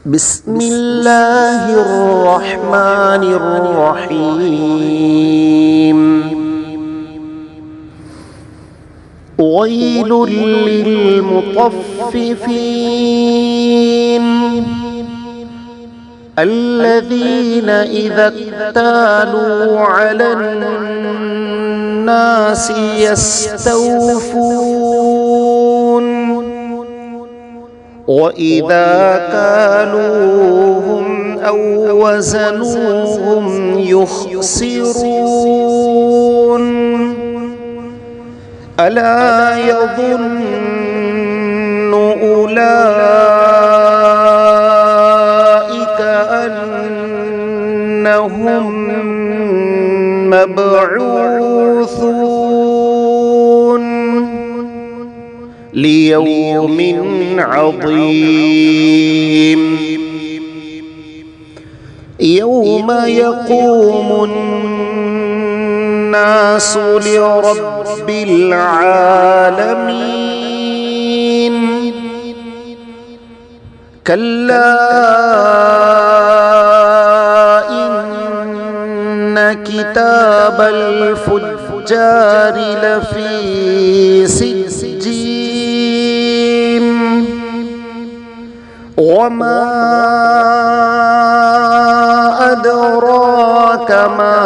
بسم الله الرحمن الرحيم. ويل للمطففين الذين إذا اكتالوا على الناس يستوفون وإذا كالوهم أو وزنوهم يخسرون. ألا يظن أولئك أنهم مبعوثون ليوم عظيم يوم يقوم الناس لرب العالمين. كلا إن كتاب الفجار لفي سجين وما أدراك ما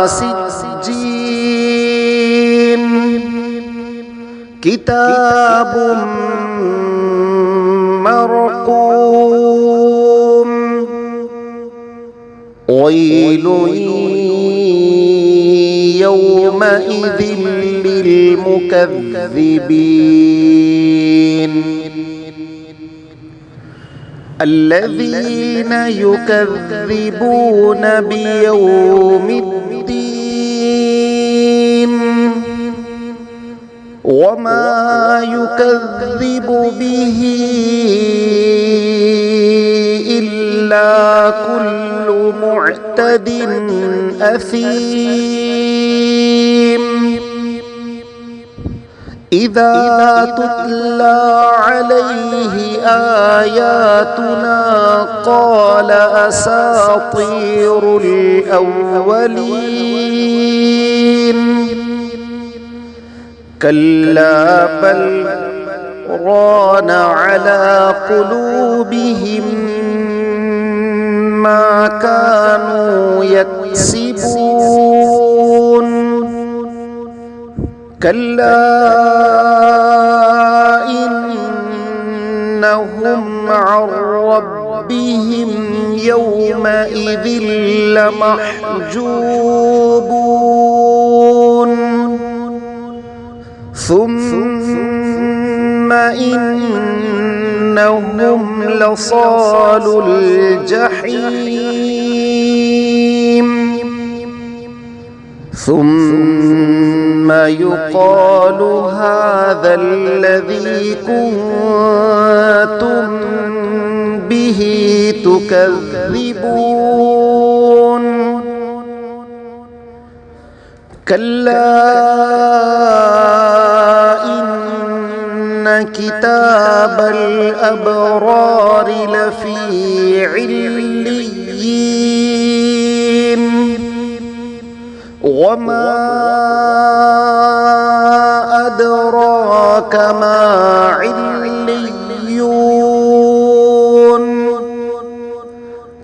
سجين كتاب مرقوم. ويل يومئذ للمكذبين الذين يكذبون بيوم الدين وما يكذب به إلا كل معتد أثيم. إذا تتلى عليه آياتنا قال أساطير الأولين. كلا بل ران على قلوبهم ما كانوا يكسبون. كلا إنهم عن ربهم يومئذ لمحجوبون. ثم إنهم لصالو الجحيم. ثم يقال هذا الذي كنتم به تكذبون. كلا إن كتاب الأبرار لفي عليين وما أدراك ما عليون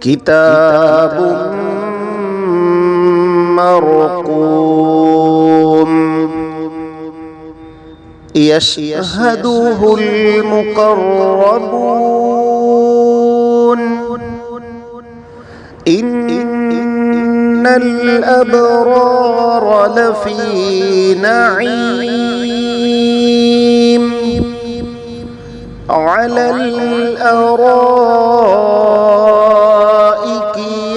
كتاب مرقوم يشهده المقربون. إن الأبرار لفي نعيم على الأرائك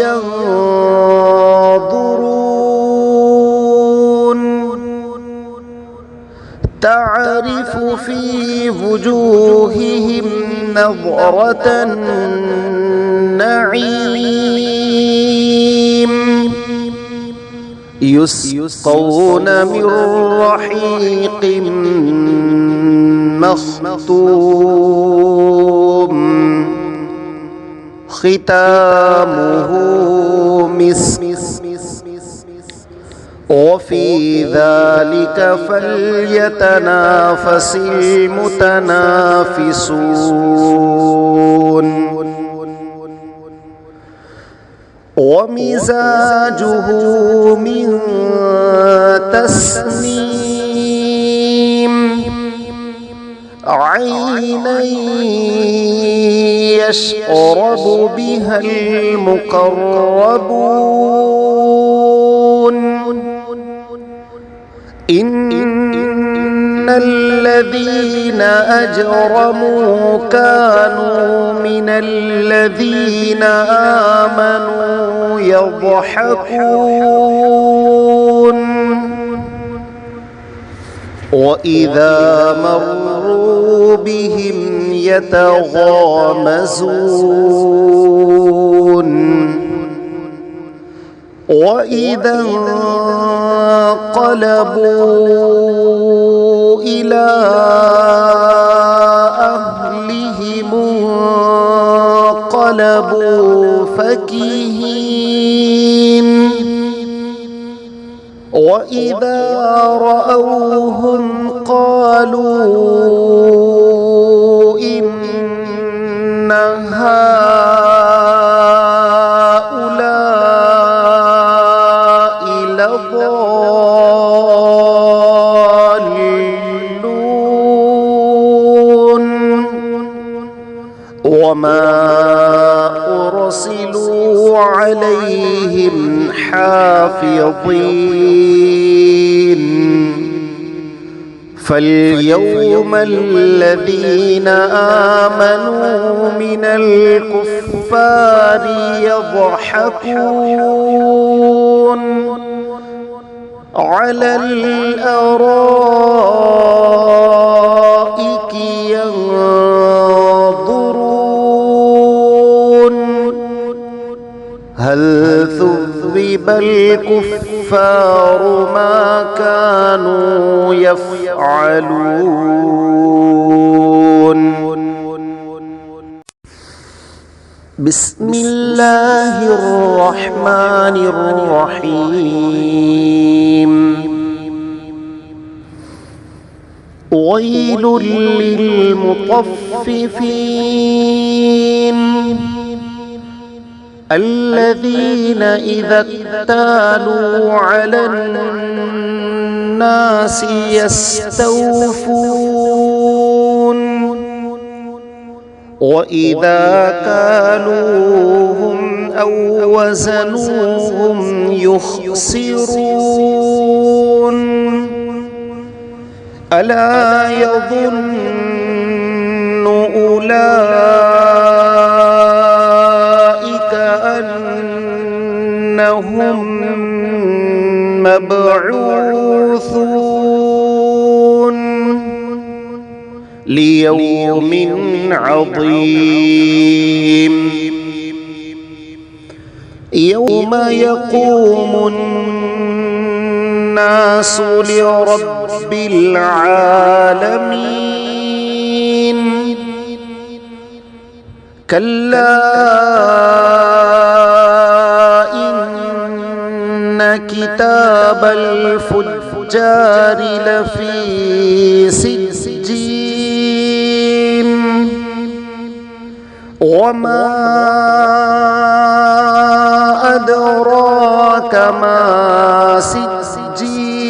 ينظرون تعرف في وجوههم نضرة النعيم. يسقون من رحيق مختوم ختامه مسك وفي ذلك فليتنافس المتنافسون ومزاجه من تسنيم عينا يشرب بها المقربون إن الذين أجرموا كانوا من الذين آمنوا يضحكون وإذا مروا بهم يتغامزون وإذا انقلبوا إلى أهلهم انقلبوا فكهين وإذا رأوهم قالوا إن هؤلاء لضالون وما أرسلوا عليهم حافظين فاليوم الذين آمنوا من الكفار يضحكون على الأرائك ينظرون هل ثوب الكفار ما كانوا يفعلون بسم الله الرحمن الرحيم ويل للمطففين الذين إذا اكتالوا على الناس يستوفون وإذا كالوهم أو وزنوهم يخسرون ألا يظن أولئك أنهم مبعوثون ليوم عظيم يوم يقوم الناس لرب العالمين كلا إن كتاب الفجار لفي سجين وما أدراك ما سجين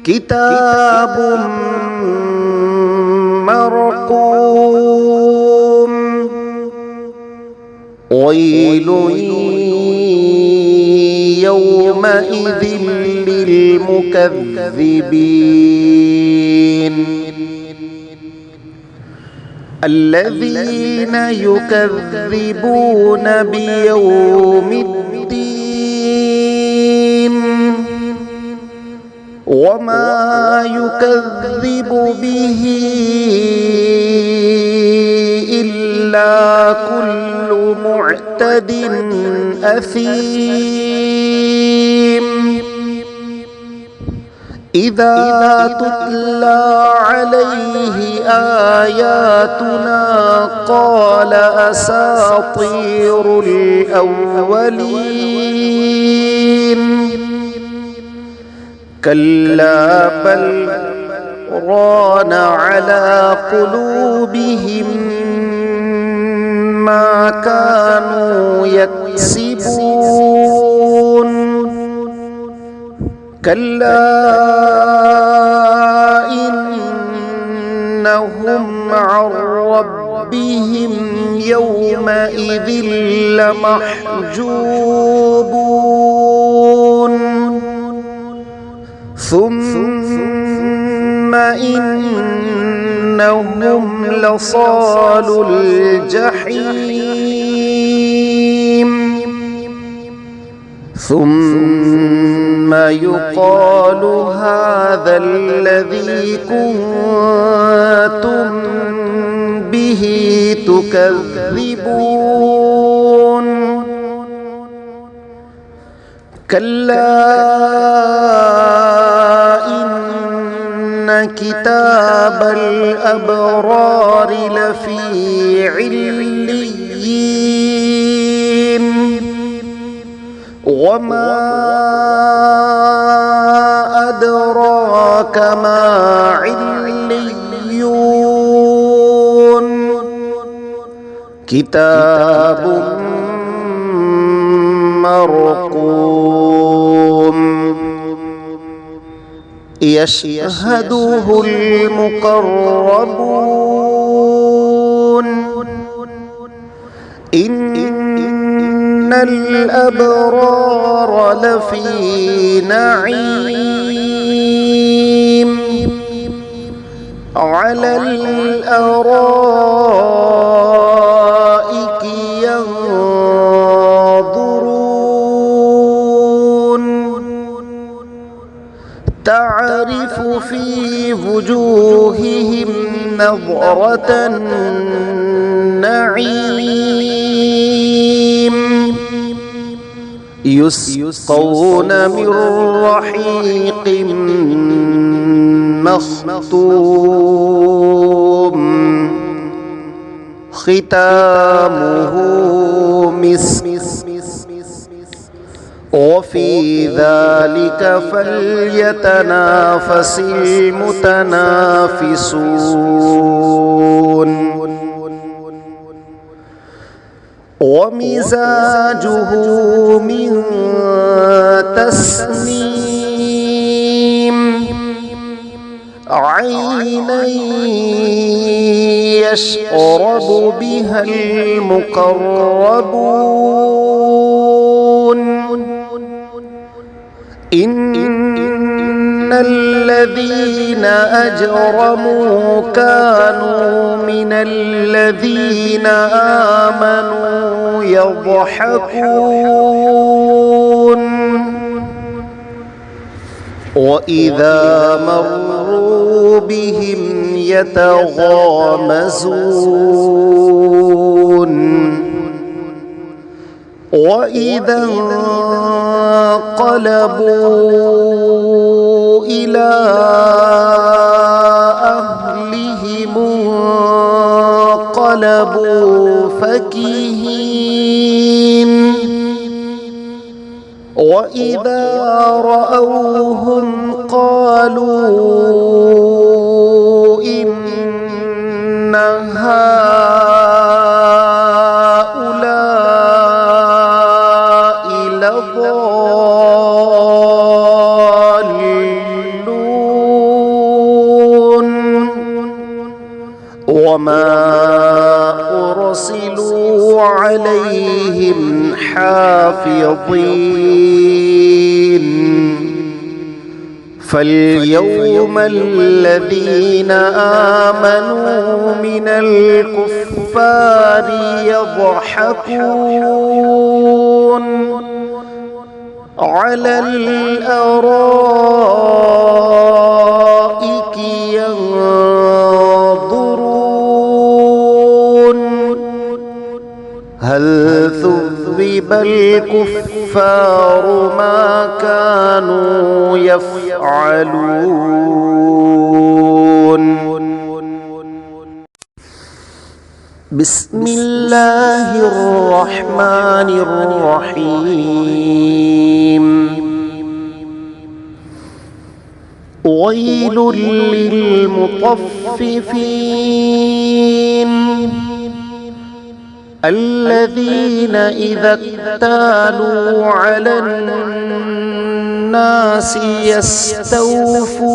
كتاب مرقوم ويل يومئذ للمكذبين الذين يكذبون بيوم الدين وما يكذب به إلا كل معتد أثيم إذا تتلى عليه آياتنا قال أساطير الأولين كلا بل ران على قلوبهم ما كانوا يكسبون كلا إنهم عن ربهم يومئذ لمحجوبون ثم إنهم لصالو الجحيم ثم يقال هذا الذي كنتم به تكذبون كلا إن كتاب الأبرار لفي عليين وما أدراك ما عليون كتاب مرقوم يشهده المقربون إن الأبرار لفي نعيم على الأرائك ينظرون تعرف في وجوههم نضرة النعيم يسقون من رحيق مختوم ختامه مسك وفي ذلك فليتنافس المتنافسون ومزاجه من تسنيم عينا يشرب بها المقربون إن الذين أجرموا كانوا من الذين آمنوا يضحكون وإذا مروا بهم يتغامزون وإذا انقلبوا إلى أهلهم انقلبوا فكهين وإذا رأوهم قالوا إن هؤلاء لضالون وما أرسلوا عليهم حافظين فاليوم الذين آمنوا من الكفار يضحكون على الأرائك ينظرون هل ثوب الكفار ما كانوا يفعلون. بسم الله الرحمن الرحيم. ويل للمطففين الذين إذا اكتالوا على الناس يستوفون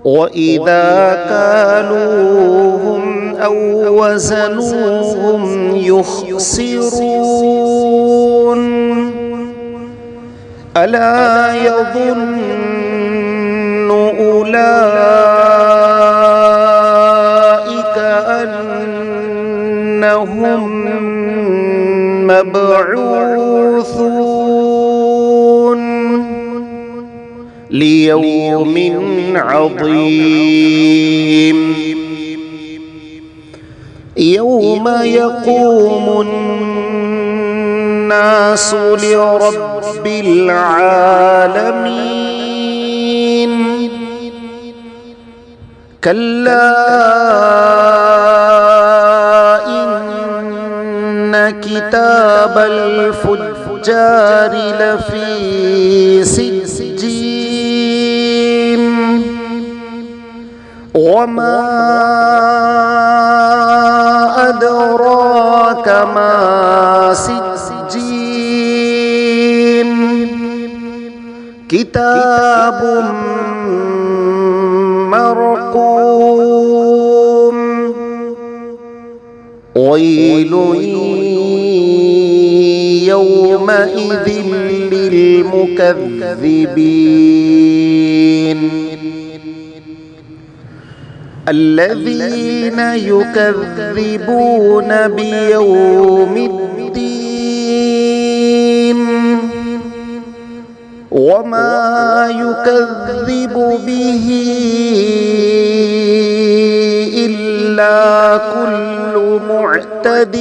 وإذا كالوهم أو وزنوهم يخسرون. ألا يظن أولئك أنهم مبعوثون ليوم عظيم يوم يقوم الناس لرب العالمين. كلا إن كتاب الفجار لفي سجين وما أدراك ما سجين كتاب مرقوم. ويل يومئذ للمكذبين الذين يكذبون بيوم الدين وما يكذب به إلا كل معتد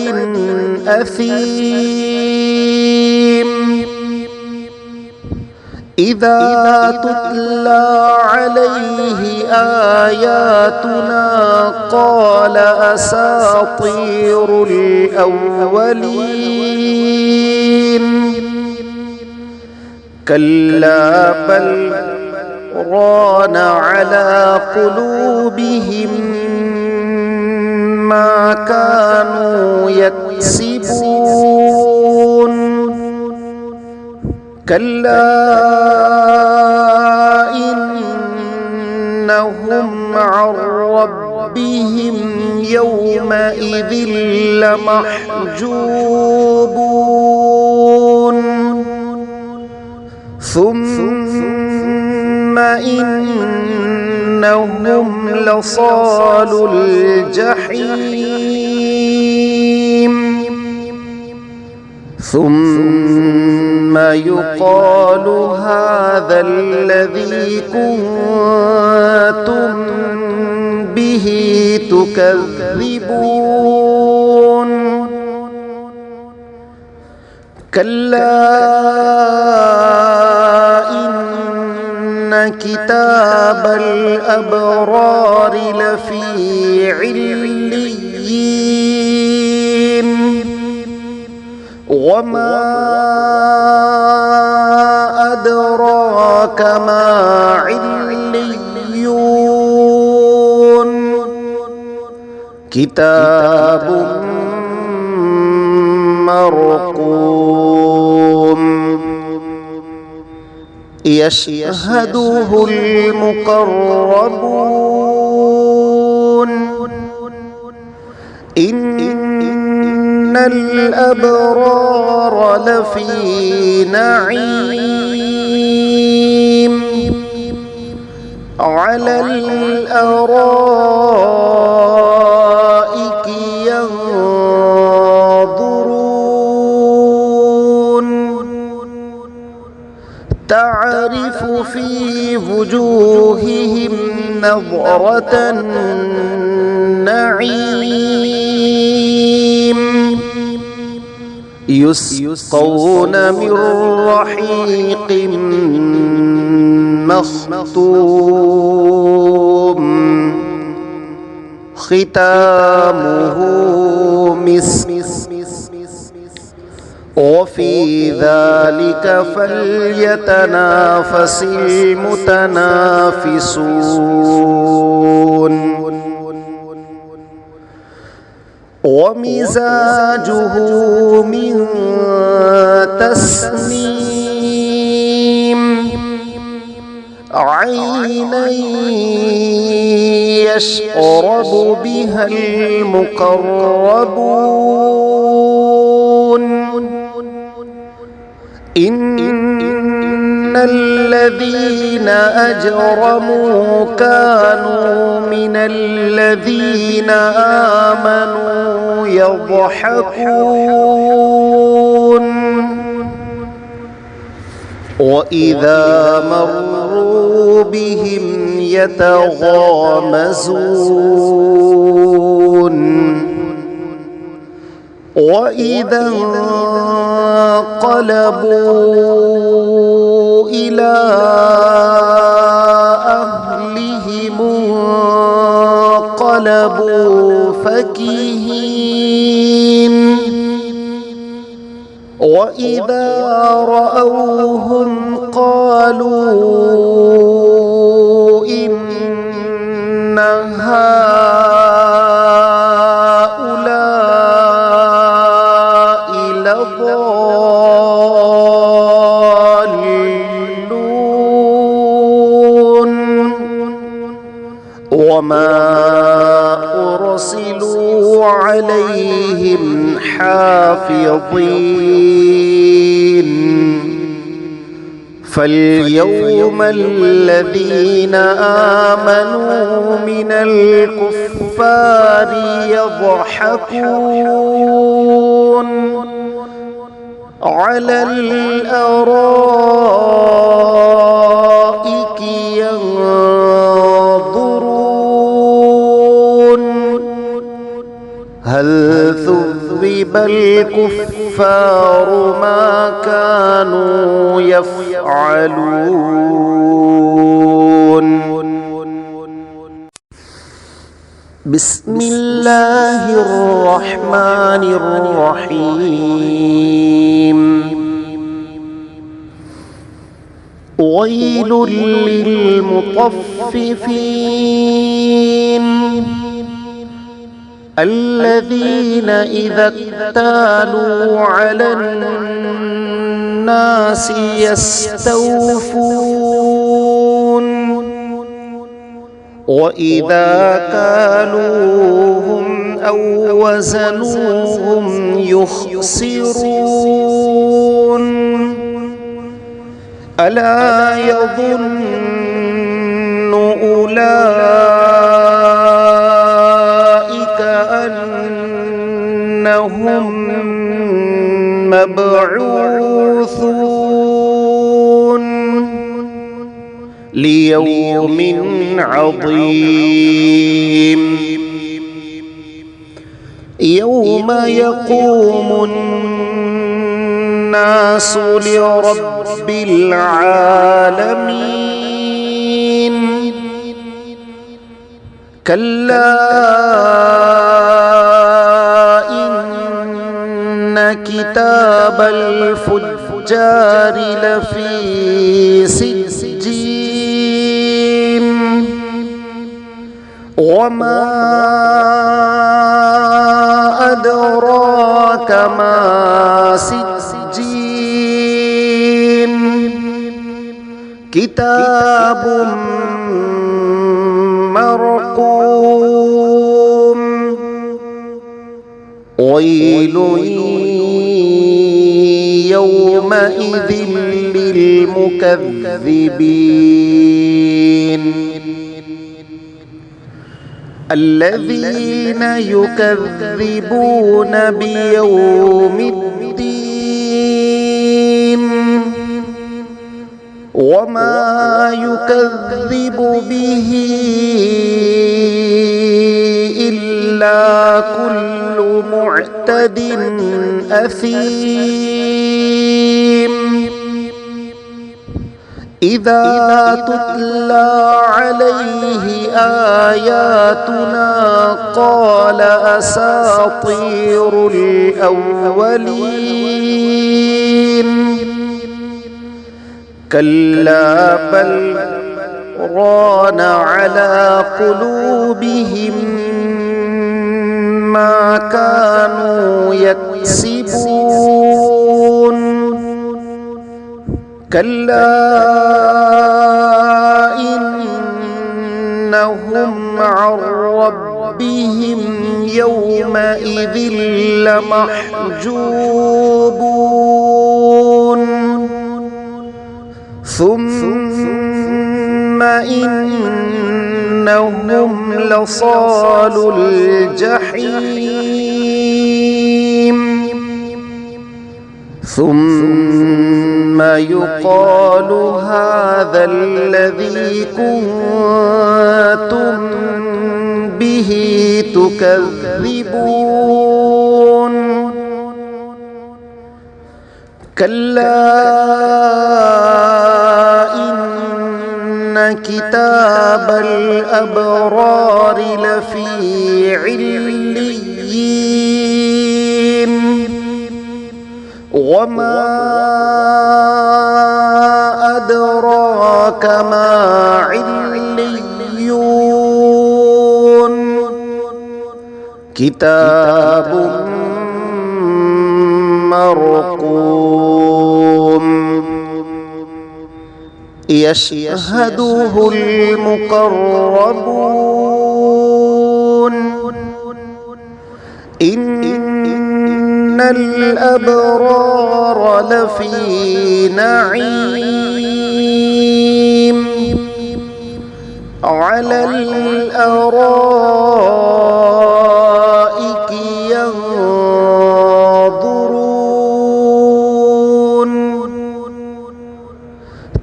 أثيم. إذا تتلى عليه آياتنا قال أساطير الأولين. كلا بل ران على قلوبهم ما كانوا يكسبون. كلا إنهم عن ربهم يومئذ لمحجوبون. ثم إنهم لصالو الجحيم. ثم يقال هذا الذي كنتم به تكذبون. كلا إن كتاب الأبرار لفي عليين وما أدراك ما عليون. كتاب مرقوم يشهده المقربون. إن الأبرار لفي نعيم على الأرائك ينظرون تعرف في وجوههم نظرة النعيم يسقون من رحيق مختوم ختامه مسك وفي ذلك فليتنافس المتنافسون ومزاجه من تسنيم عينا يشرب بها المقربون إن الذين أجرموا كانوا من الذين آمنوا يضحكون وإذا مروا بهم يتغامزون وإذا انقلبوا إلى أهلهم انقلبوا فكهين وإذا رأوهم قالوا إن هؤلاء لضالون وما أرسلوا عليهم حافظين فاليوم الذين آمنوا من الكفار يضحكون على الأرائك ينظرون هل ثوب الكفار ما كانوا يفعلون بسم الله الرحمن الرحيم ويل للمطففين الذين إذا اكتالوا على الناس يستوفون وإذا كالوهم أو وزنوهم يخسرون ألا يظن أولئك أنهم مبعوثون ليوم عظيم يوم يقوم الناس لرب العالمين كلا إن كتاب الفجار لفي سجين وما أدراك ما سجين كتاب مرقوم ويل يومئذ للمكذبين الذين يكذبون بيوم الدين وما يكذب به إلا كل معتد معتد أثيم. إذا تتلى عليه آياتنا قال أساطير الأولين. كلا بل ران على قلوبهم ما كانوا يكسبون. كلا إنهم عن ربهم يومئذ لمحجوبون. ثم إنهم لصالو الجحيم. ثم يقال هذا الذي كنتم به تكذبون. كلا إن كتاب الأبرار لفي عليين. وما أدراك ما عليون. كتاب مرقوم يشهده المقربون. إن الأبرار لفي نعيم على الأرائك ينظرون.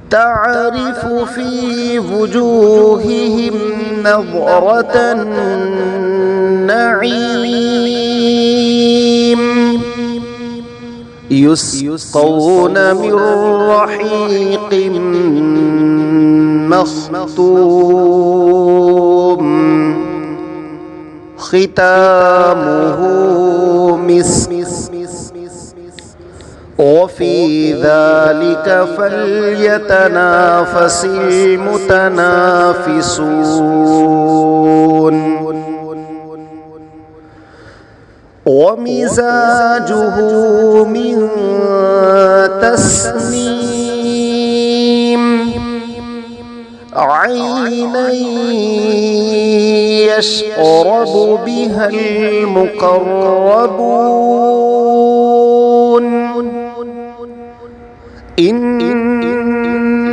تعرف في وجوههم نضرة النعيم. يسقون من رحيق مختوم ختامه مسك. وفي ذلك فليتنافس المتنافسون. ومزاجه من تسنيم. عينا يشرب بها المقربون. إن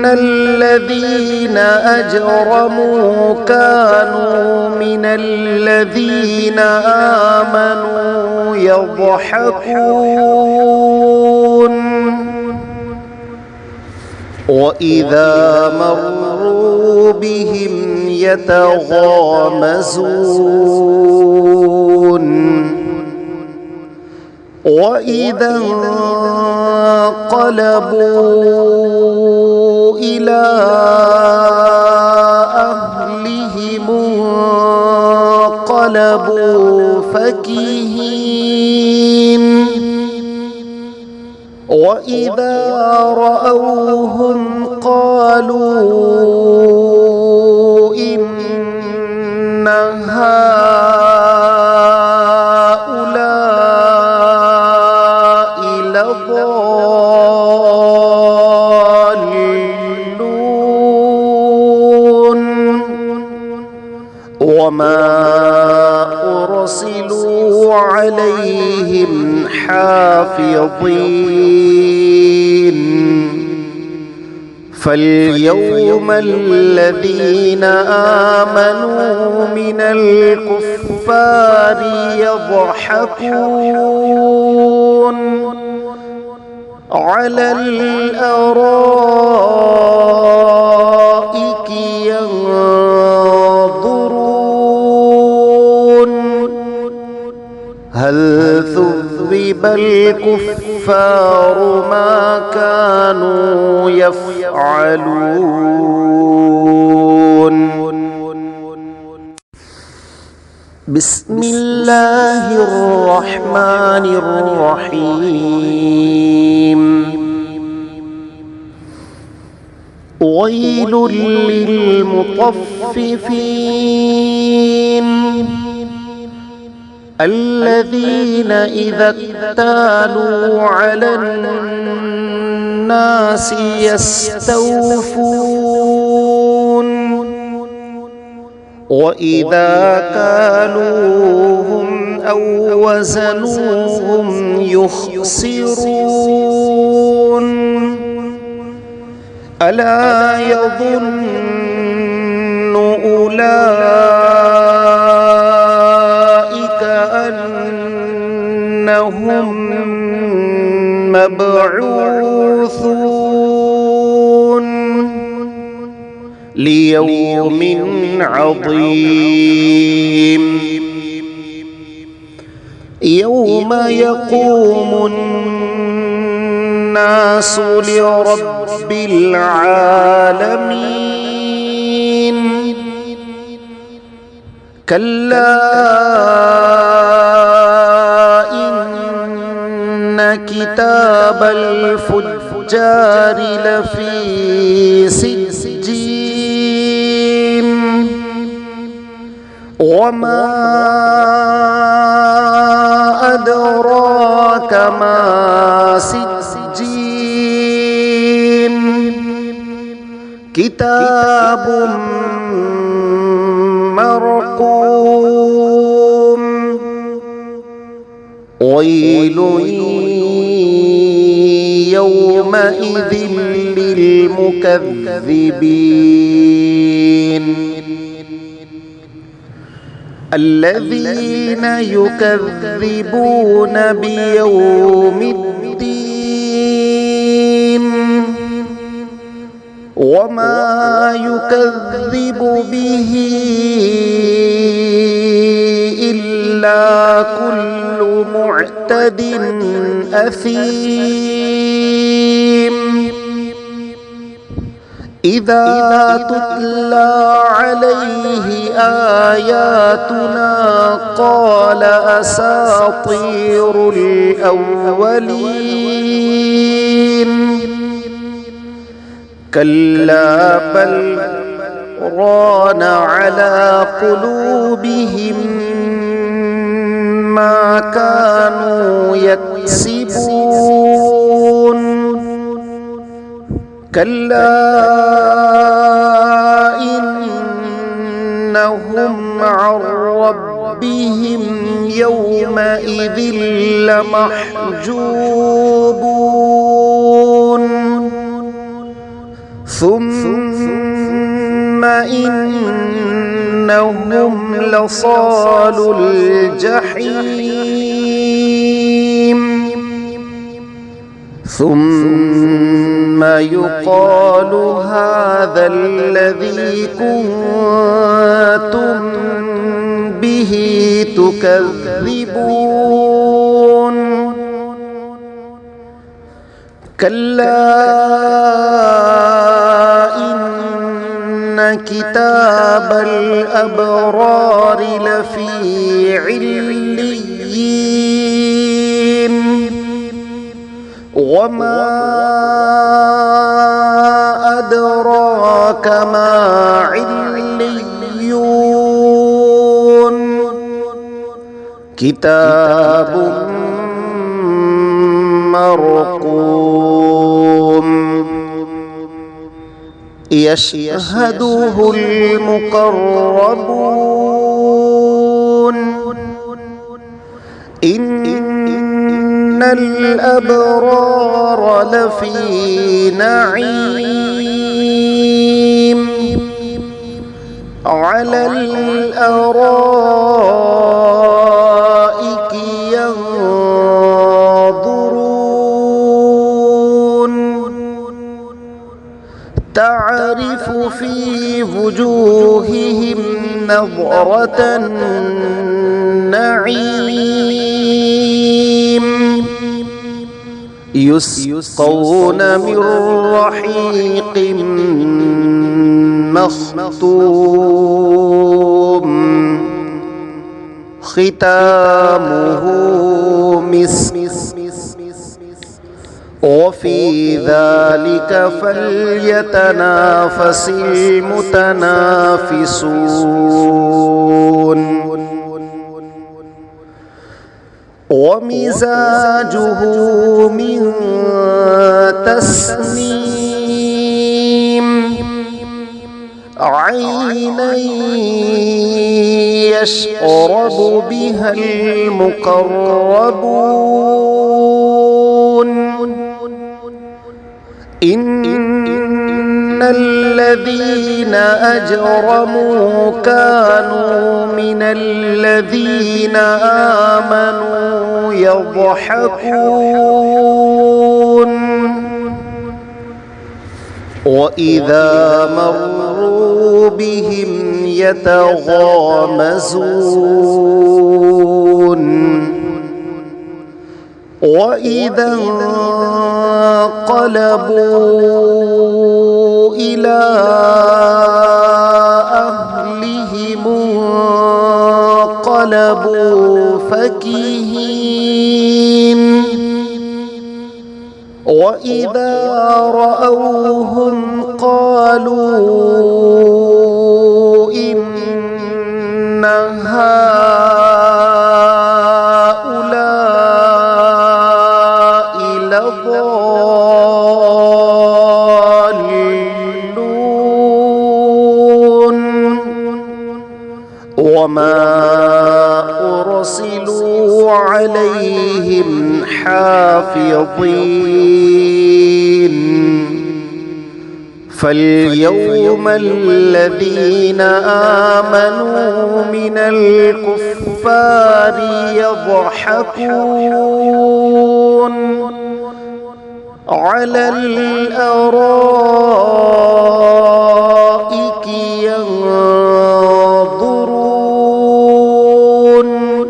الذين أجرموا كانوا من الذين آمنوا يضحكون. وإذا مروا بهم يتغامزون. وإذا انقلبوا إلى أهلهم انقلبوا فكهين. وإذا رأوهم قالوا إن هؤلاء لضالون. وما أرسلوا عليهم حافظين. فاليوم الذين آمنوا من الكفار يضحكون على الأرائك ينظرون هل ثوب الكفار ما كانوا يفعلون. بسم الله الرحمن الرحيم. ويل للمطففين الذين إذا اكتالوا على الناس يستوفون وإذا كالوهم أو وزنوهم يخسرون. ألا يظن أولئك أنهم مبعوثون ليوم عظيم يوم يقوم الناس لرب العالمين. كلا إن كتاب الفجار لفي سجين وما أدراك ما سجين كتاب مرقوم ويل يومئذ للمكذبين الذين يكذبون بيوم الدين وما يكذب به إلا كل معتد أثيم. إذا تتلى عليه آياتنا قال أساطير الأولين. كلا بل ران على قلوبهم ما كانوا يكسبون. كلا إنهم عن ربهم يومئذ لمحجوبون ثم إنهم لصالو الجحيم ثم يقال هذا الذي كنتم به تكذبون. كلا إن كتاب الأبرار لفي عليين وما أدراك ما عليون كتاب مرقوم يشهده المقربون إن الأبرار لفي نعيم على الأرائك ينظرون تعرف في وجوههم نظرة النعيم يسقون من رحيق مختوم ختامه مسك وفي ذلك فليتنافس المتنافسون ومزاجه من تسنيم عينا يشرب بها المقربون إن الذين أجرموا كانوا من الذين آمنوا يضحكون وإذا مروا بهم يتغامزون وإذا انقلبوا إلى أهلهم انقلبوا فكهين وإذا رأوهم قالوا إن هؤلاء لضالون وما أرسلوا عليهم حافظين فاليوم الذين آمنوا من الكفار يضحكون على الأرائك ينظرون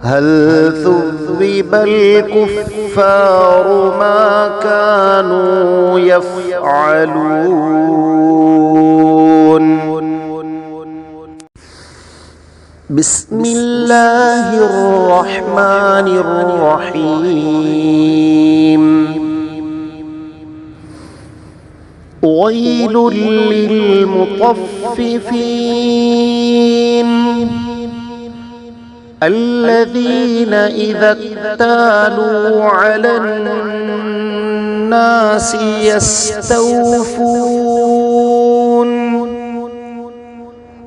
هل ثوب الكفار ما كانوا يفعلون بسم الله الرحمن الرحيم ويل للمطففين الذين إذا اكتالوا على الناس يستوفون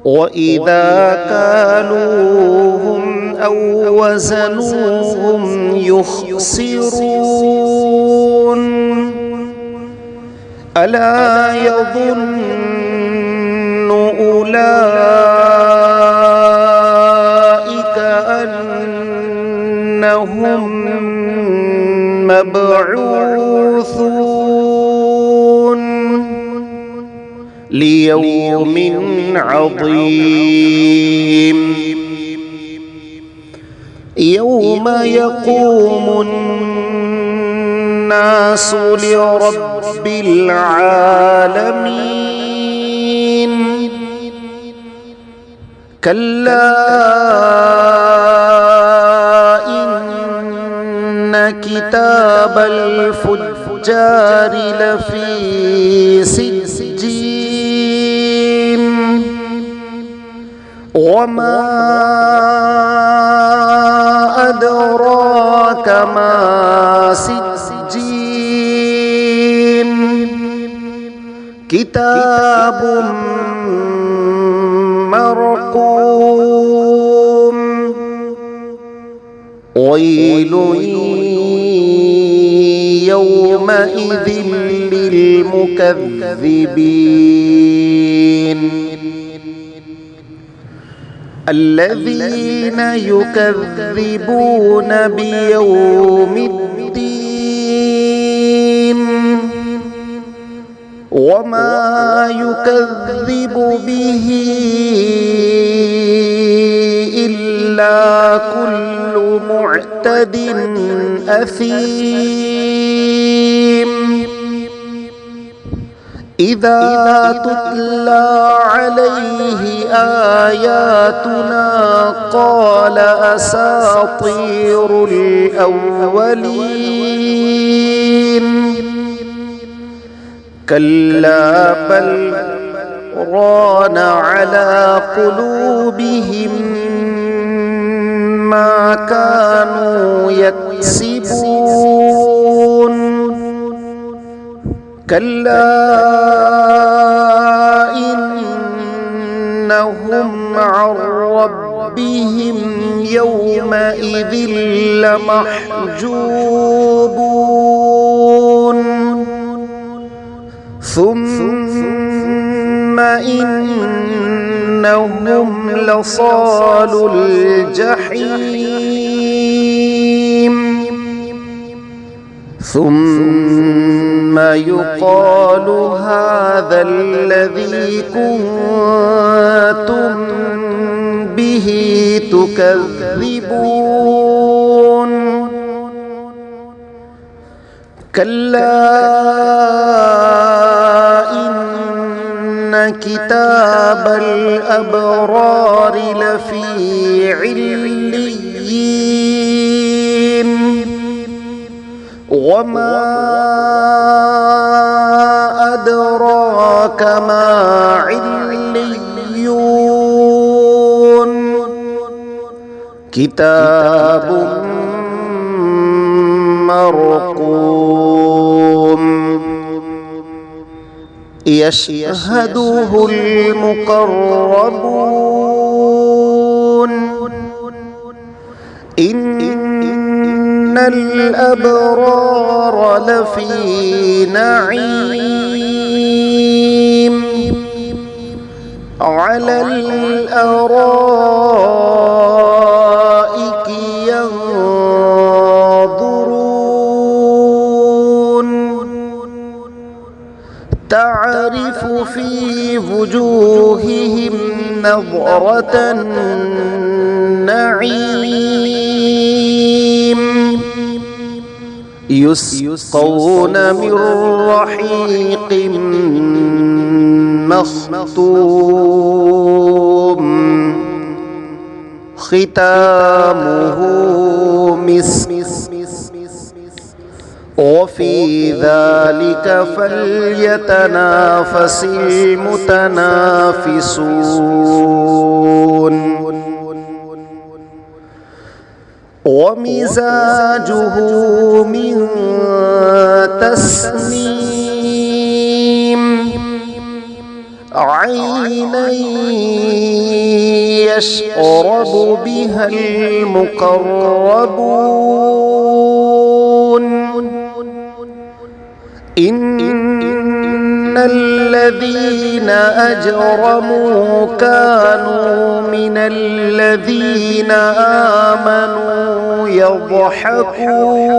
وإذا كالوهم أو وزنوهم يخسرون ألا يظن أولئك أنهم مبعوثون ليوم عظيم يوم يقوم الناس لرب العالمين كلا إن كتاب الفجار لفي سجين وما أدراك ما سجين كتاب مرقوم ويل يومئذ للمكذبين الذين يكذبون بيوم الدين وما يكذب به إلا كل معتد أثيم إذا تتلى عليه آياتنا قال أساطير الأولين كلا بل ران على قلوبهم ما كانوا يكسبون كلا إنهم عن ربهم يومئذ لمحجوبون ثم إنهم لصالو الجحيم ثم يقال هذا الذي كنتم به تكذبون كلا إن كتاب الأبرار لفي عليين وما أدراك ما عليون كتاب مرقوم يشهده المقربون إن الأبرار لفي نعيم على الأرائك ينظرون تعرف في وجوههم نضرة النعيم يسقون من رحيق مختوم ختامه مسك وفي ذلك فليتنافس المتنافسون ومزاجه من تسنيم عينا يشرب بها المقربون إن الذين أجرموا كانوا من الذين آمنوا يضحكون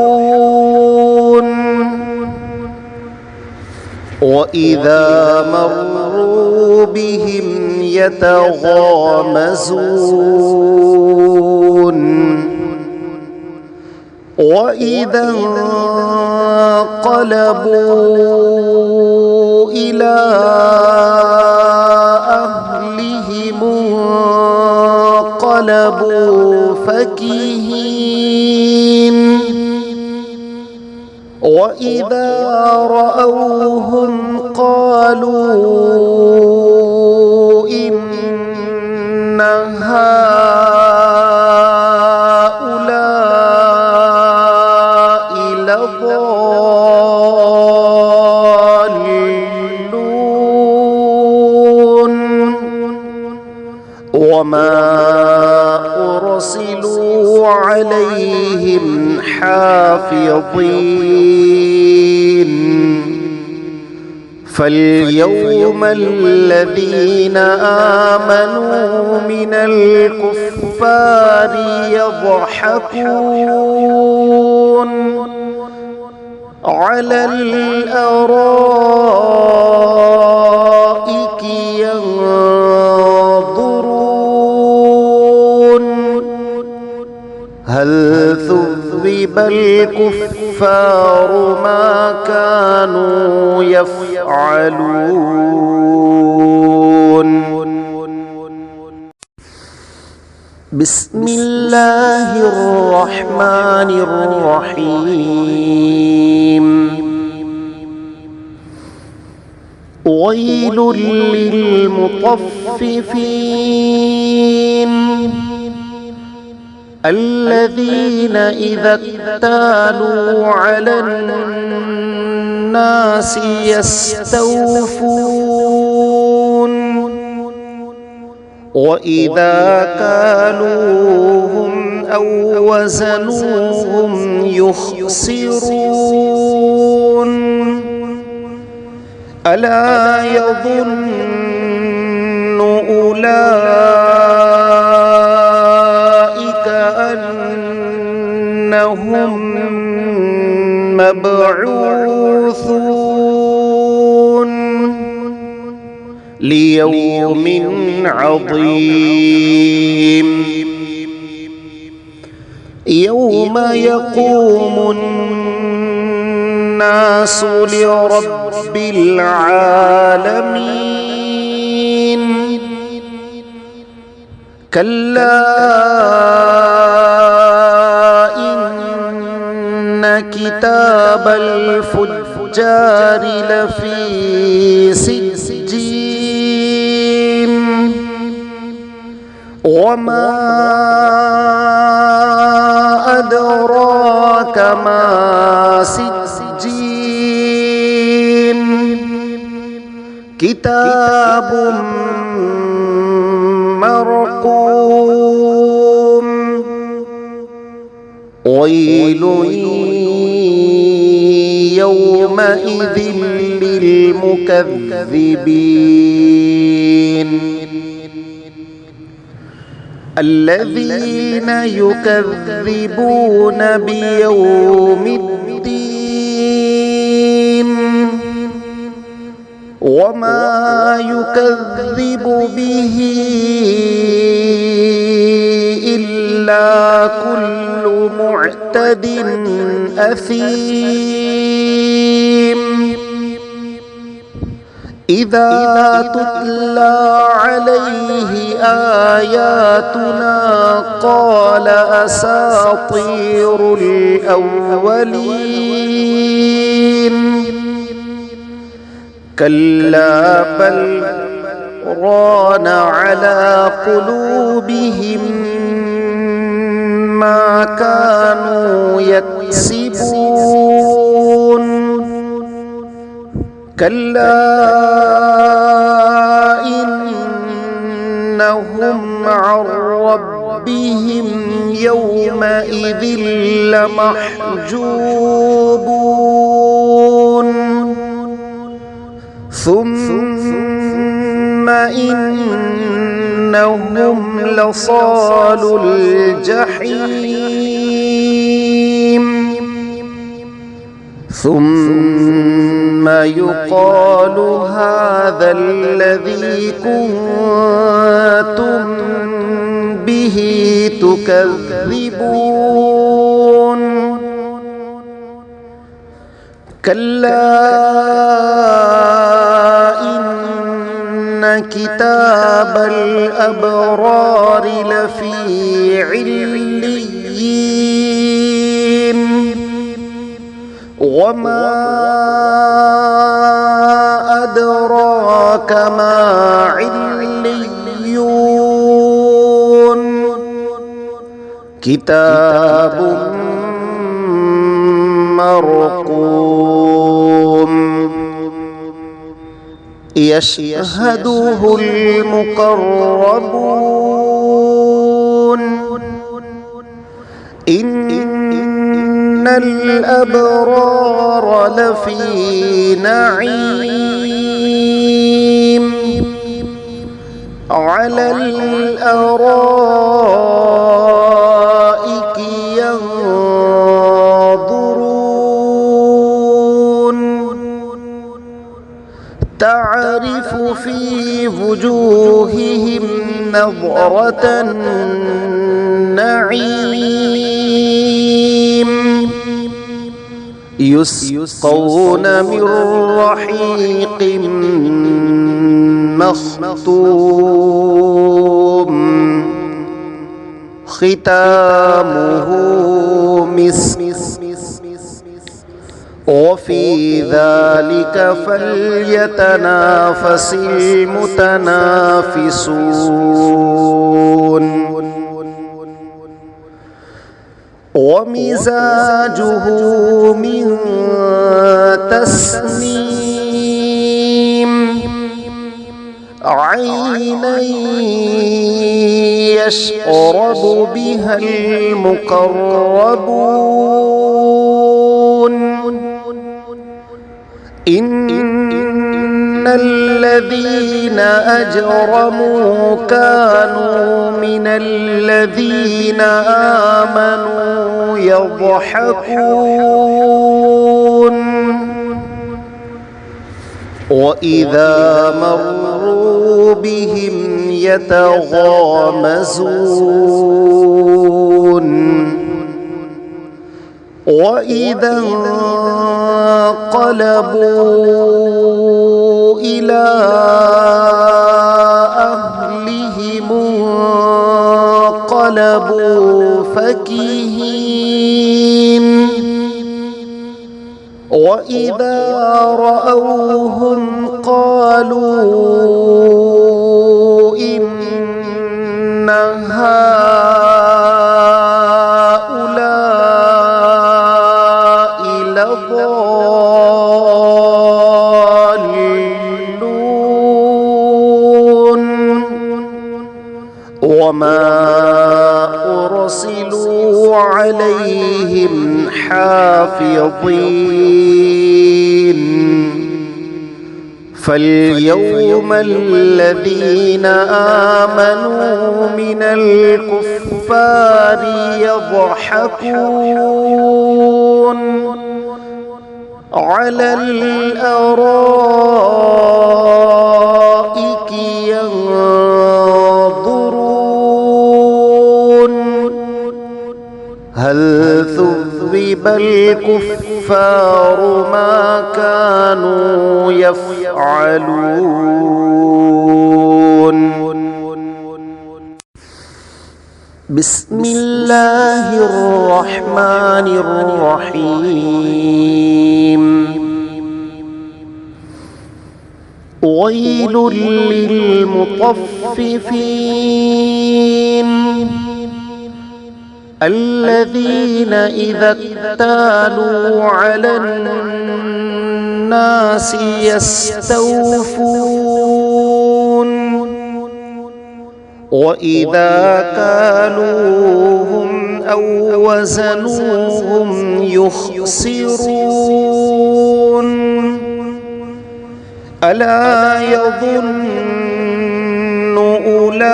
وإذا مروا بهم يتغامزون وإذا انقلبوا إلى أهلهم انقلبوا فكهين وإذا رأوهم قالوا إن هؤلاء لضالون وما أرسلوا عليهم حافظين فاليوم الذين آمنوا من الكفار يضحكون على الأرائك ينظرون الكفار ما كانوا يفعلون. بسم الله الرحمن الرحيم. ويل للمطففين الذين إذا اكتالوا على الناس يستوفون وإذا كالوهم أو وزنوهم يخسرون. ألا يظن أولئك أنهم مبعوثون ليوم عظيم يوم يقوم الناس لرب العالمين. كلا إن كتاب الفجار لفي سجين وما أدراك ما سجين كتاب مرقوم. ويل يومئذ للمكذبين الذين يكذبون بيوم الدين وما يكذب به إلا كل معتد أثيم. إذا تتلى عليه آياتنا قال أساطير الأولين. كلا بل ران على قلوبهم ما كانوا يكسبون. كلا إنهم عن ربهم يومئذ لمحجوبون. ثم إنهم لصالو الجحيم. ثم يقال هذا الذي كنتم به تكذبون. كلا إن كتاب الأبرار لفي عليين وما أدراك ما عليون. كتاب مرقوم يشهده المقربون. إن الأبرار لفي نعيم على الأرائك ينظرون تعرف في وجوههم نظرة النعيم يسقون من رحيق مختوم ختامه مسك وفي ذلك فليتنافس المتنافسون ومزاجه من تسنيم عينا يشرب بها المقربون إن الذين أجرموا كانوا من الذين آمنوا يضحكون وإذا مروا بهم يتغامزون وإذا انقلبوا إلى أهلهم انقلبوا فكهين وإذا رأوهم قالوا إن هؤلاء لضالون وما أرسلوا عليهم حافظين فاليوم الذين آمنوا من الكفار يضحكون على الأرائك ينظرون هل ثوب الكفار ما كانوا يفعلون بسم الله الرحمن الرحيم ويل للمطففين الذين إذا اكتالوا على الناس يستوفون وإذا كالوهم أو وزنوهم يخسرون ألا يظن أولئك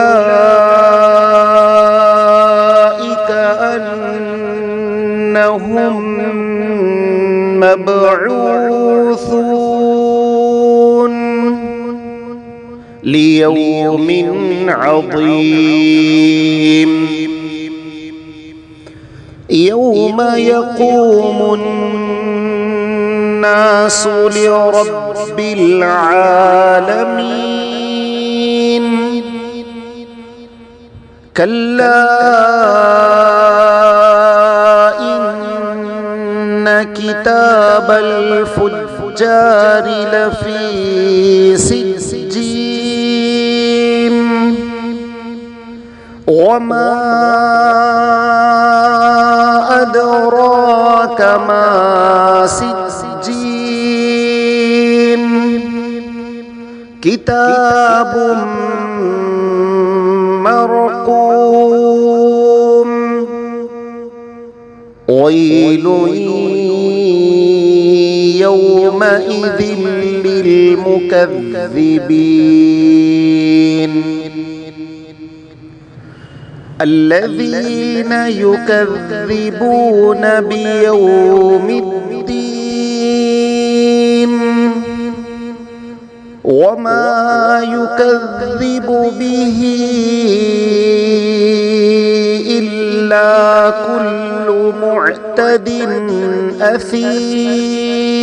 أنهم مبعوثون ليوم عظيم يوم يقوم الناس لرب العالمين كلا إن كتاب الفجار لفي سجين وما أدراك ما سجين كتاب مرقوم ويل يومئذ للمكذبين الذين يكذبون بيوم الدين وما يكذب به إلا كل معتد معتد أثيم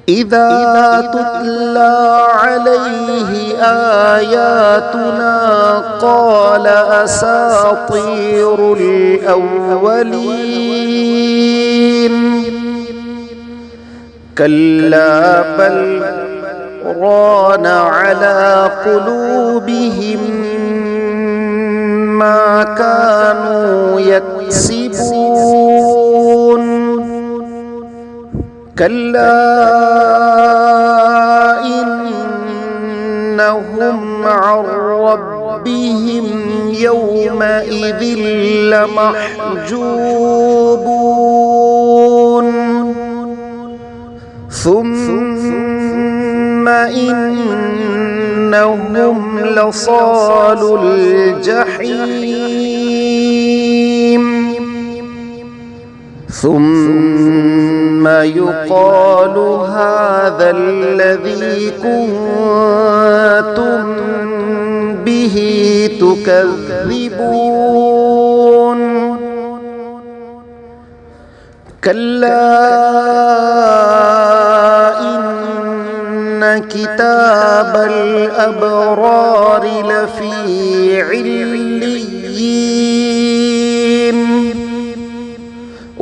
إذا تتلى عليه آياتنا قال أساطير الأولين كلا بل ران على قلوبهم ما كانوا يكسبون كلا إنهم عن ربهم يومئذ لمحجوبون ثم إنهم لصالو الجحيم ثم يقال هذا الذي كنتم به تكذبون كلا إن كتاب الأبرار لفي عليين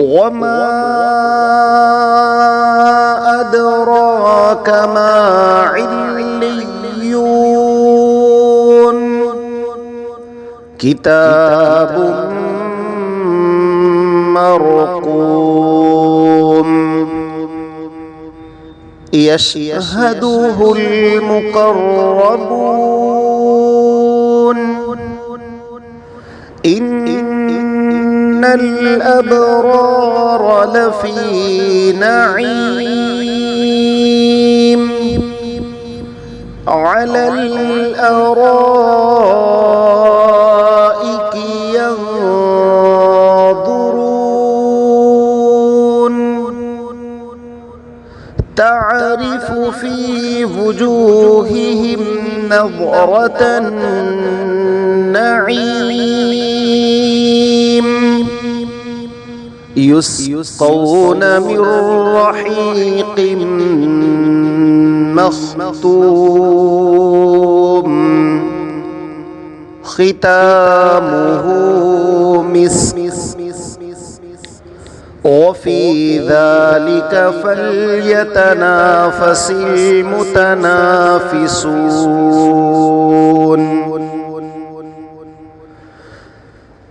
وما أدراك ما عليون كتاب مرقوم يشهده المقربون إن الأبرار لفي نعيم على الأرائك ينظرون تعرف في وجوههم نضرة النعيم يسقون من رحيق مختوم ختامه مسك وفي ذلك فليتنافس المتنافسون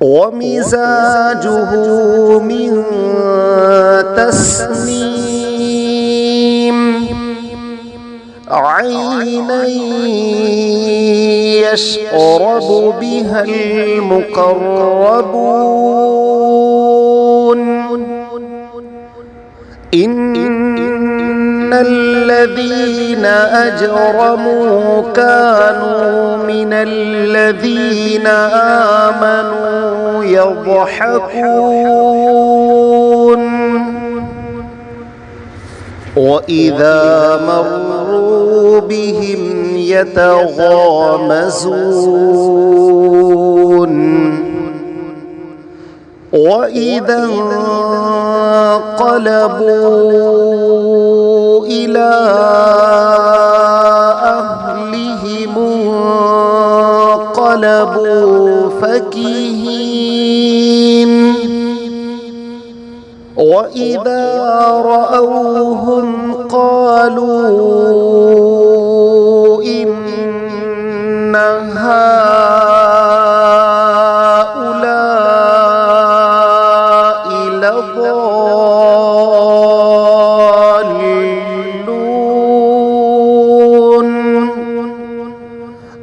ومزاجه من تسنيم عينا يشرب بها المقربون إن الذين أجرموا كانوا من الذين آمنوا يضحكون وإذا مروا بهم يتغامزون وإذا انقلبوا إلى أهلهم انقلبوا فكهين وإذا رأوهم قالوا إن هؤلاء لضالون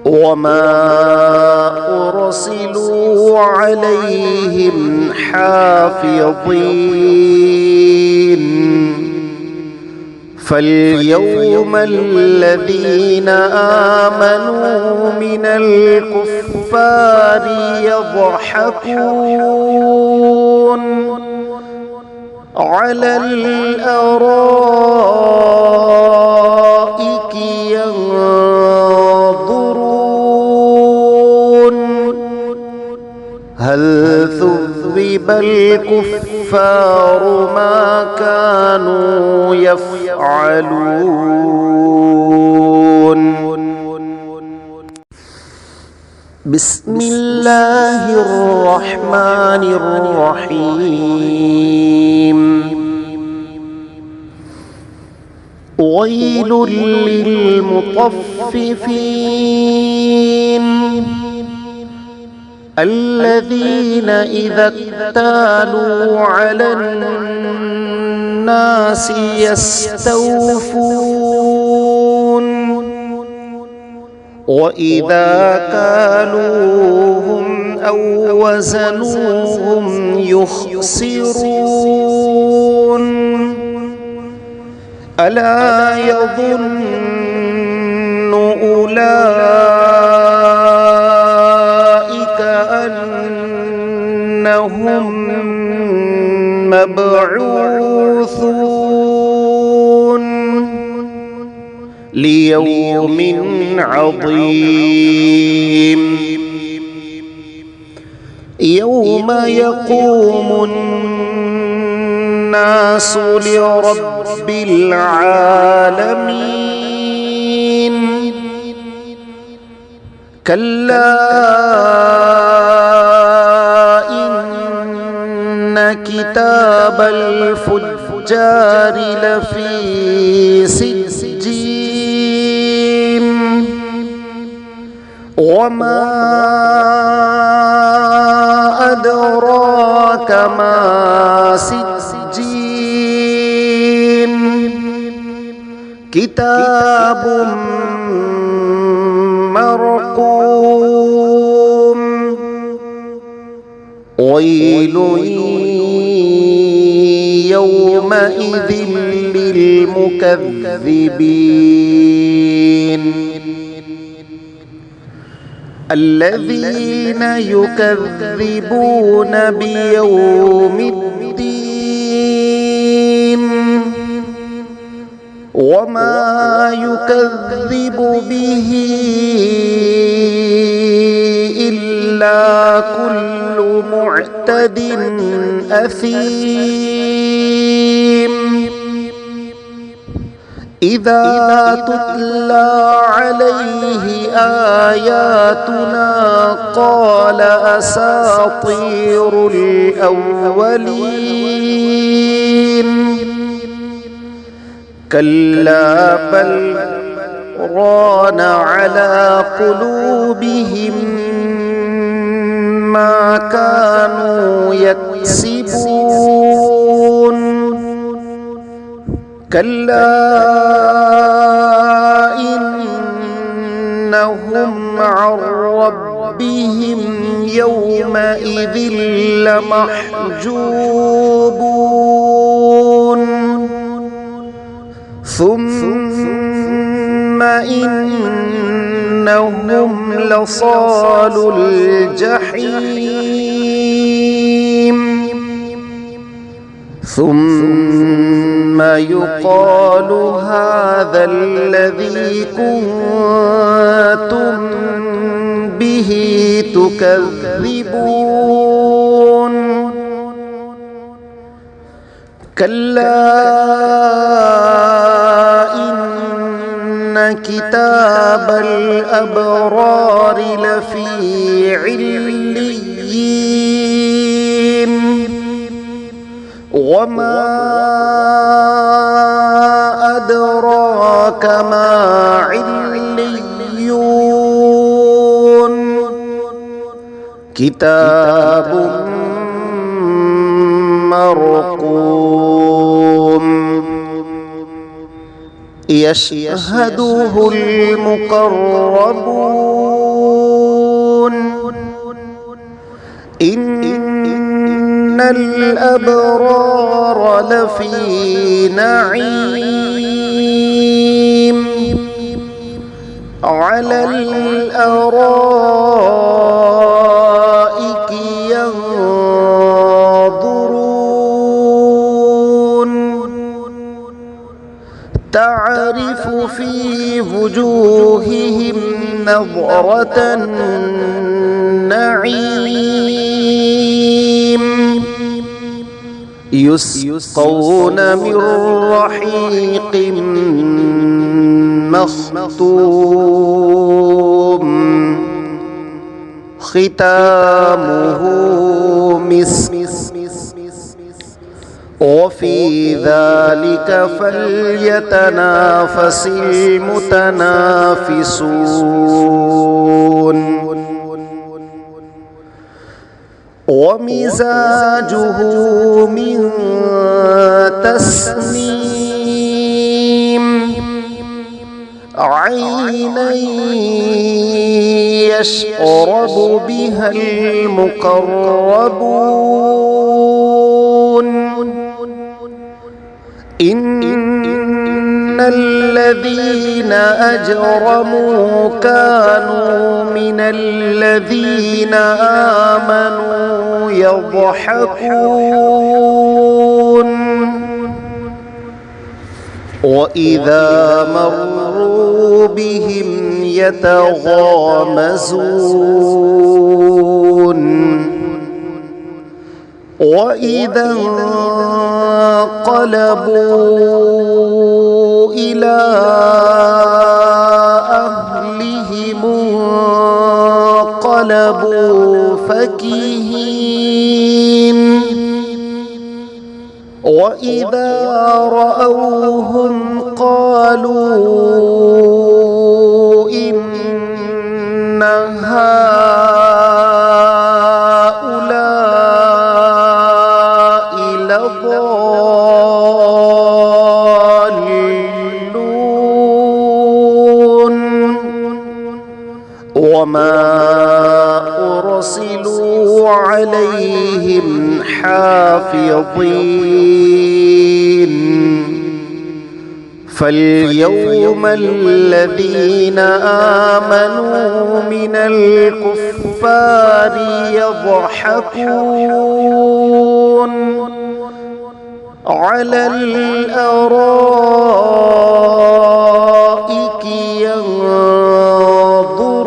وما أرسلوا عليهم حافظين فاليوم الذين آمنوا من الكفار يضحكون على الأرائك ينظرون هل ثوب ليذهب الكفار ما كانوا يفعلون. بسم الله الرحمن الرحيم. ويل للمطففين الذين إذا اكتالوا على الناس يستوفون وإذا كالوهم أو وزنوهم يخسرون. ألا يظن أولئك أنهم مبعوثون ليوم عظيم يوم يقوم الناس لرب العالمين. كلا إن كتاب الفجار لفي سجين وما أدراك ما سجين كتاب مرقوم. ويل يومئذ للمكذبين الذين يكذبون بيوم الدين وما يكذب به إلا كل معتد أثيم. إذا تتلى عليه آياتنا قال أساطير الأولين. كلا بل ران على قلوبهم ما كانوا يكسبون. كلا إنهم عن ربهم يومئذ لمحجوبون. ثم إنهم لصالو الجحيم. ثم يقال هذا الذي كنتم به تكذبون. كلا إن كتاب الأبرار لفي عليين وما أدراك ما عليون. كتاب مرقوم يشهده المقربون. إن الأبرار لفي نعيم على الأرائك ينظرون تعرف في وجوههم نضرة النعيم يسقون من رحيق مختوم ختامه مسك وفي ذلك فليتنافس المتنافسون ومزاجه من تسنيم عينا يشرب بها المقربون إن الذين أجرموا كانوا من الذين آمنوا يضحكون وإذا مروا بهم يتغامزون وإذا انقلبوا إلى أهلهم انقلبوا فكهين وإذا رأوهم قالوا إن هؤلاء لضالون وما أرسلوا عليهم حافظين فاليوم الذين آمنوا من الكفار يضحكون على الأرائك ينظرون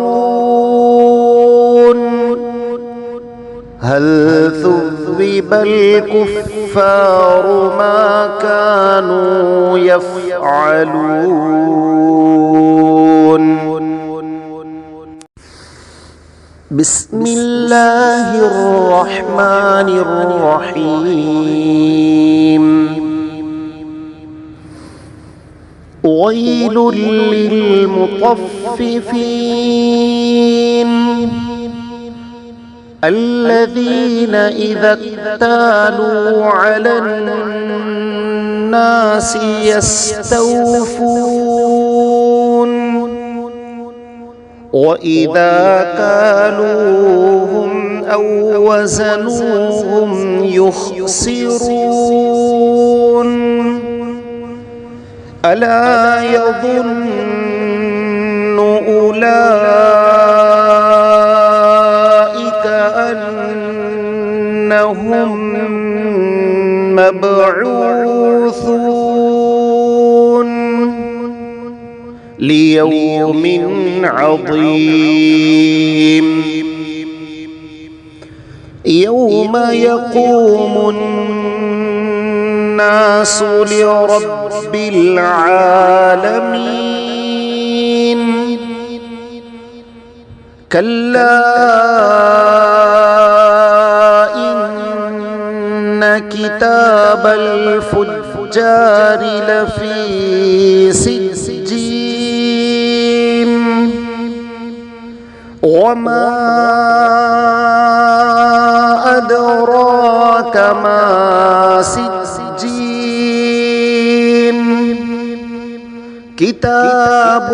هل ثوب الكفار ما كانوا يفعلون بسم الله الرحمن الرحيم ويل للمطففين الذين إذا اكتالوا على الناس يستوفون وإذا كالوهم أو وزنوهم يخسرون ألا يظن أولئك أنهم مبعوثون ليوم عظيم يوم يقوم الناس لرب العالمين كلا إن كتاب الفجار لفي سجين وما أدراك ما سجين كتاب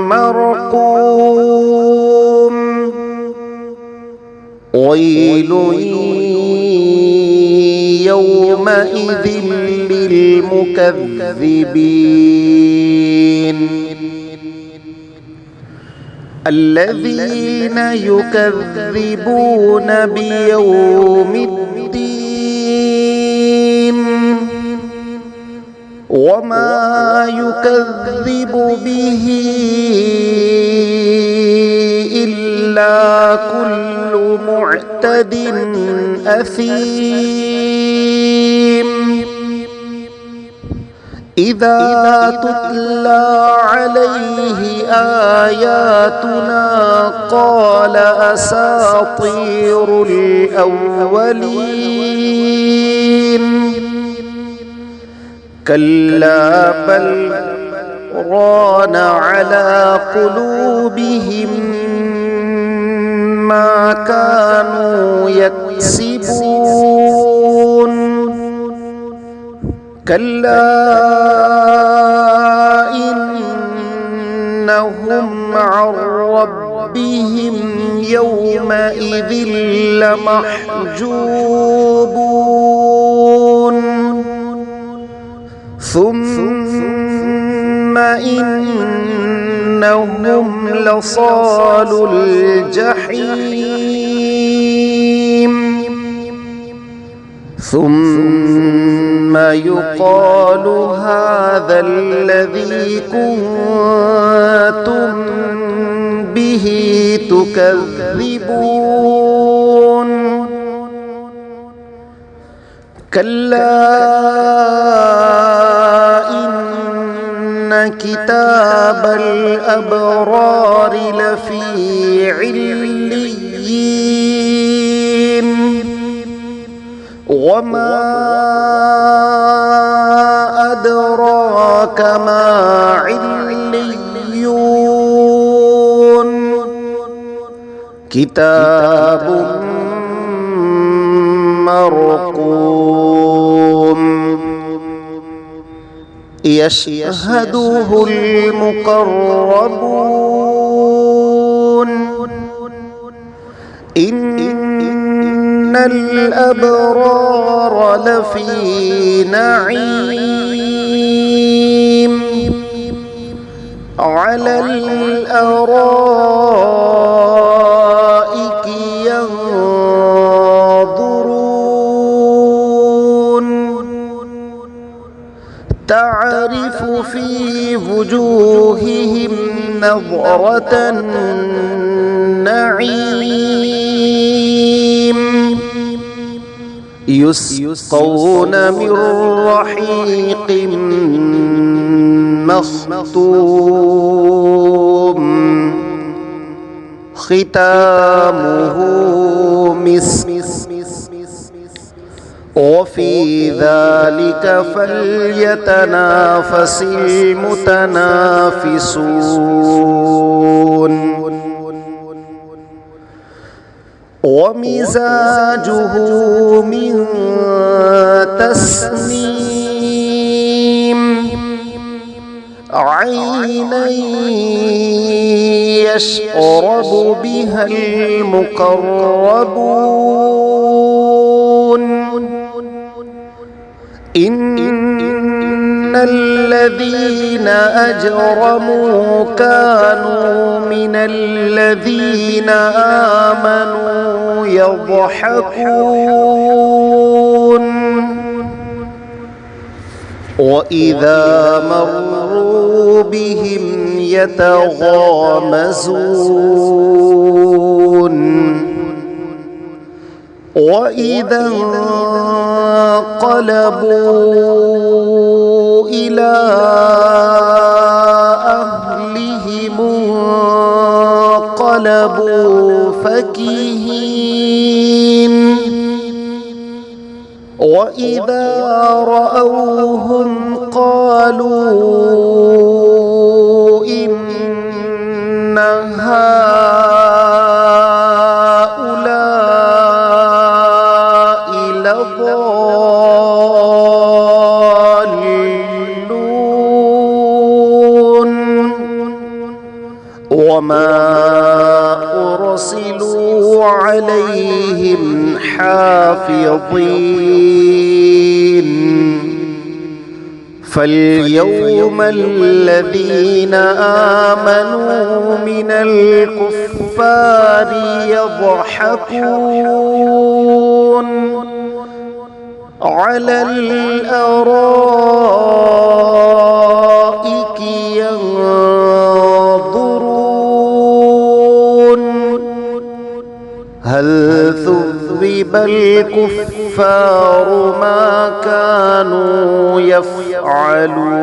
مرقوم ويل يومئذ للمكذبين الذين يكذبون بيوم الدين وما يكذب به إلا كل معتد أثيم إذا تتلى عليه آياتنا قال أساطير الأولين كلا بل ران على قلوبهم ما كانوا يكسبون كلا إنهم عن ربهم يومئذ لمحجوبون ثم إنهم لصالو الجحيم ثم يقال هذا الذي كنتم به تكذبون كلا إن كتاب الأبرار لفي عليين وما أدراك ما عليون كتاب مرقوم يشهده المقربون إن الأبرار لفي نعيم على الأرائك ينظرون تعرف في وجوههم نضرة النعيم يسقون من رحيق مختوم ختامه مسك وفي ذلك فليتنافس المتنافسون ومزاجه من تسنيم عينا يشرب بها المقربون إن الذين أجرموا كانوا من الذين آمنوا يضحكون وإذا مروا بهم يتغامزون وإذا انقلبوا إلى أهلهم انقلبوا فكهين وإذا رأوهم قالوا إن هؤلاء لضالون وما أرسلوا عليهم حافظين فاليوم الذين آمنوا من الكفار يضحكون على الأرائك ينظرون هل ثوب ليذهب الكفار ما كانوا يفعلون.